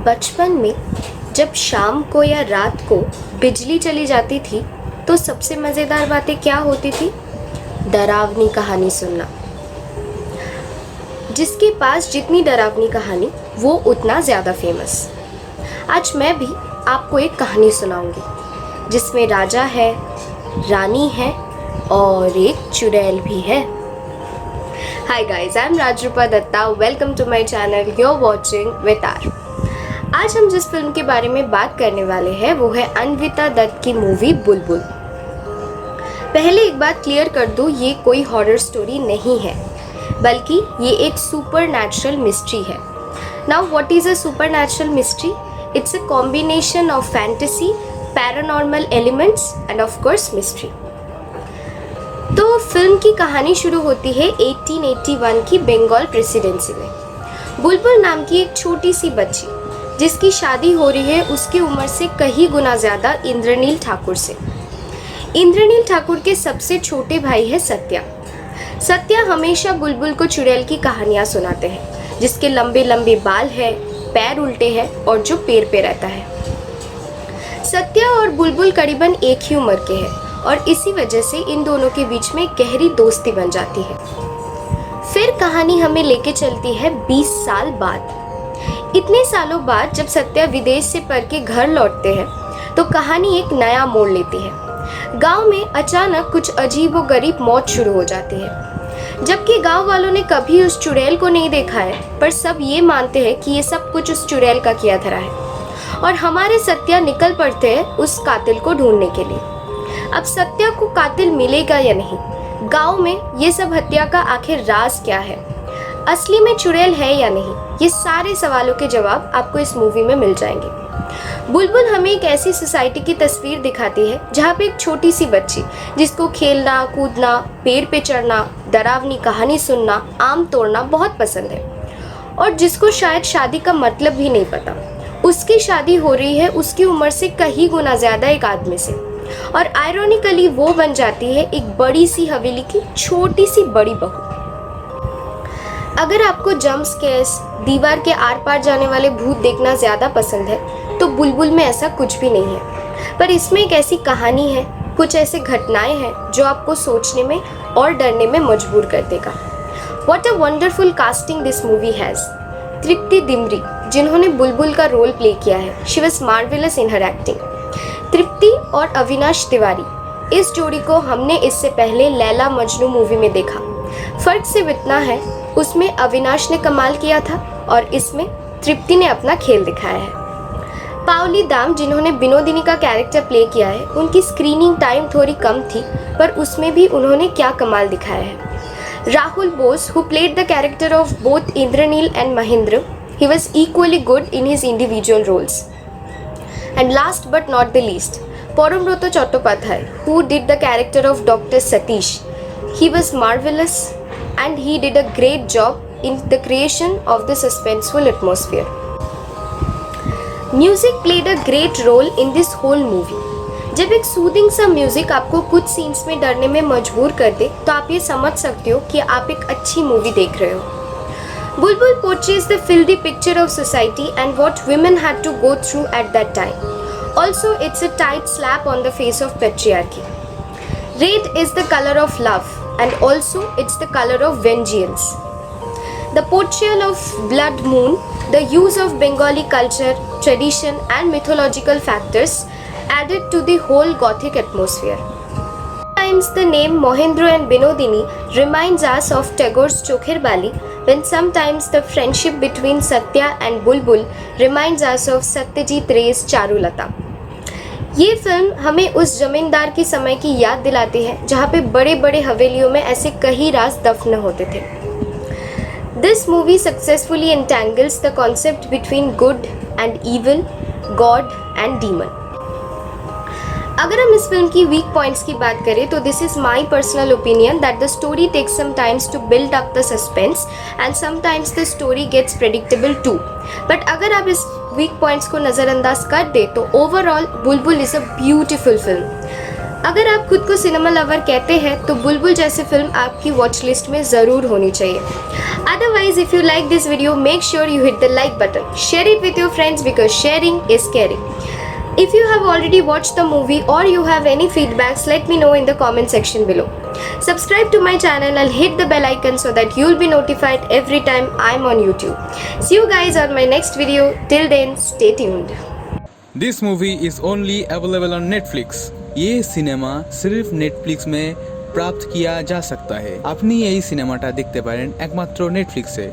बचपन में जब शाम को या रात को बिजली चली जाती थी तो सबसे मज़ेदार बातें क्या होती थी? डरावनी कहानी सुनना। जिसके पास जितनी डरावनी कहानी वो उतना ज़्यादा फेमस। आज मैं भी आपको एक कहानी सुनाऊंगी जिसमें राजा है, रानी है और एक चुड़ैल भी है। Hi guys, I am Rajrupa Datta. Welcome to my channel, you are watching with R. आज हम जिस फिल्म के बारे में बात करने वाले हैं वो है अन्विता दत्त की मूवी बुलबुल। पहले एक बात क्लियर कर दूं, ये कोई हॉरर स्टोरी नहीं है, बल्कि ये एक सुपरनैचुरल मिस्ट्री है। Now what is a supernatural mystery? It's a combination of fantasy, paranormal elements end of course mystery. तो फिल्म की कहानी शुरू होती है 1881 की बंगाल प्रेसिडेंसी में। बुलबुल नाम की एक छोटी सी बच्ची जिसकी शादी हो रही है उसकी उम्र से कहीं गुना ज़्यादा इंद्रनील ठाकुर से। इंद्रनील ठाकुर के सबसे छोटे भाई है सत्या। सत्या हमेशा बुलबुल को चुड़ैल की कहानियाँ सुनाते हैं जिसके लंबे लंबे बाल हैं, पैर उल्टे हैं और जो पेड़ पे रहता है। सत्या और बुलबुल करीबन एक ही उम्र के हैं और इसी वजह से इन दोनों के बीच में गहरी दोस्ती बन जाती है। फिर कहानी हमें लेके चलती है 20 साल बाद। इतने सालों बाद जब सत्या विदेश से पढ़ के घर लौटते हैं तो कहानी एक नया मोड़ लेती है। गांव में अचानक कुछ अजीबोगरीब मौत शुरू हो जाती है। जबकि गांव वालों ने कभी उस चुड़ैल को नहीं देखा है, पर सब ये मानते हैं कि ये सब कुछ उस चुड़ैल का किया धरा है और हमारे सत्या निकल पड़ते हैं उस कातिल को ढूंढने के लिए। अब सत्या को कातिल मिलेगा या नहीं? गांव में ये सब हत्या का आखिर राज क्या है? असली में चुड़ैल है या नहीं? ये सारे सवालों के जवाब आपको इस मूवी में मिल जाएंगे। बुलबुल हमें एक ऐसी सोसाइटी की तस्वीर दिखाती है जहाँ पे एक छोटी सी बच्ची जिसको खेलना, कूदना, पेड़ पे चढ़ना, डरावनी कहानी सुनना, आम तोड़ना बहुत पसंद है और जिसको शायद शादी का मतलब भी नहीं पता। उसकी शादी हो रही है उसकी उम्र से कहीं गुना ज़्यादा एक आदमी से और आयरॉनिकली वो बन जाती है एक बड़ी सी हवेली की छोटी सी बड़ी बहू। अगर आपको जंप स्केयर्स, दीवार के आर पार जाने वाले भूत देखना ज़्यादा पसंद है तो बुलबुल में ऐसा कुछ भी नहीं है, पर इसमें एक ऐसी कहानी है, कुछ ऐसे घटनाएं हैं जो आपको सोचने में और डरने में मजबूर कर देगा। What a wonderful casting this movie has. Tripti Dimri जिन्होंने बुलबुल का रोल प्ले किया है, she was marvellous in her acting. Tripti और अविनाश तिवारी, इस जोड़ी को हमने इससे पहले लैला मजनू मूवी में देखा। फर्क सिर्फ इतना है, उसमें अविनाश ने कमाल किया था और इसमें तृप्ति ने अपना खेल दिखाया है। पावली दाम जिन्होंने विनोदिनी का कैरेक्टर प्ले किया है, उनकी स्क्रीनिंग टाइम थोड़ी कम थी पर उसमें भी उन्होंने क्या कमाल दिखाया है। Rahul Bose who played the character of both Indraneel and Mahendra, he was equally good in his individual roles. And last but not the least, Porombrata Chattopadhyay, who did the character of Dr. Satish. He was marvelous and he did a great job in the creation of the suspenseful atmosphere. Music played a great role in this whole movie. जब एक soothing सा music आपको कुछ scenes में डरने में मजबूर कर दे तो आप ये समझ सकते हो कि आप एक अच्छी मूवी देख रहे हो। Bulbul portrays the filthy picture of society and what women had to go through at that time. Also, it's a tight slap on the face of patriarchy. Red is the color of love and also it's the color of vengeance. The portrayal of blood moon, the use of Bengali culture, tradition and mythological factors added to the whole gothic atmosphere. Sometimes the name Mohendro and Binodini reminds us of Tagore's Chokhir Bali, when sometimes the friendship between Satya and Bulbul reminds us of Satyajit Ray's Charulata. ये film हमें उस जमींदार की समय की याद दिलाती है जहाँ पे बड़े बड़े हवेलियों में ऐसे कई राज दफन होते थे। This movie successfully entangles the concept between good and evil, God and demon. अगर हम इस फिल्म की वीक पॉइंट्स की बात करें तो this is my personal opinion that the story takes some times to build up the suspense and sometimes the story gets predictable too. But अगर आप इस वीक पॉइंट्स को नज़रअंदाज कर दे तो overall Bulbul is a beautiful film. अगर आप खुद को सिनेमा लवर कहते हैं तो बुलबुल जैसी फिल्म आपकी वॉच लिस्ट में ज़रूर होनी चाहिए। Otherwise if you like this video make sure you hit the like button. Share it with your friends because sharing is caring. If you have already watched the movie or you have any feedbacks, let me know in the comment section below. Subscribe to my channel and hit the bell icon so that you'll be notified every time I'm on YouTube. See you guys on my next video. Till then, stay tuned. This movie is only available on Netflix. ये cinema सिर्फ Netflix में प्राप्त किया जा सकता है। আপনি এই সিনেমাটা দেখতে পারেন একমাত্র নেটফ্লিক্সে।